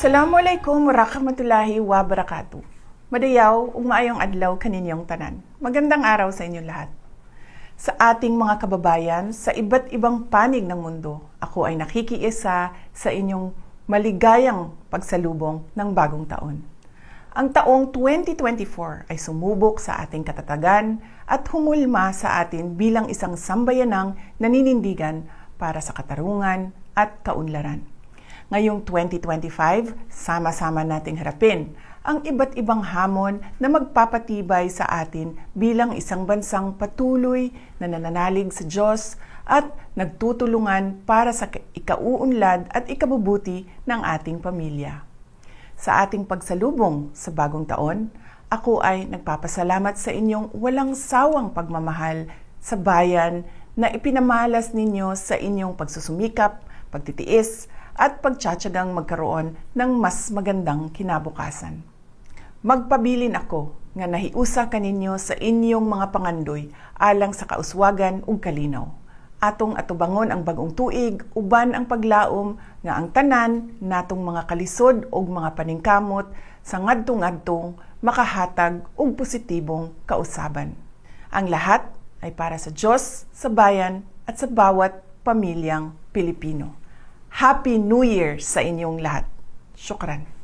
Assalamualaikum warahmatullahi wabarakatuh. Madayaw ug maayong adlaw kaninyong tanan. Magandang araw sa inyong lahat. Sa ating mga kababayan sa iba't ibang panig ng mundo, ako ay nakikiisa sa inyong maligayang pagsalubong ng bagong taon. Ang taong 2024 ay sumubok sa ating katatagan at humulma sa atin bilang isang sambayanang naninindigan para sa katarungan at kaunlaran. Ngayong 2025, sama-sama nating harapin ang iba't ibang hamon na magpapatibay sa atin bilang isang bansang patuloy na nananalig sa Diyos at nagtutulungan para sa ikauunlad at ikabubuti ng ating pamilya. Sa ating pagsalubong sa bagong taon, ako ay nagpapasalamat sa inyong walang sawang pagmamahal sa bayan na ipinamalas ninyo sa inyong pagsusumikap, pagtitiis, at pagtsatsagang magkaroon ng mas magandang kinabukasan. Magpabilin ako nga nahiusa kaninyo sa inyong mga pangandoy alang sa kauswagan ug kalinaw. Atong atubangon ang bagong tuig uban ang paglaom nga ang tanan natong mga kalisod ug mga paningkamot sa ngadtong-ngadtong makahatag og positibong kausaban. Ang lahat ay para sa Diyos, sa bayan at sa bawat pamilyang Pilipino. Happy New Year sa inyong lahat. Syukran.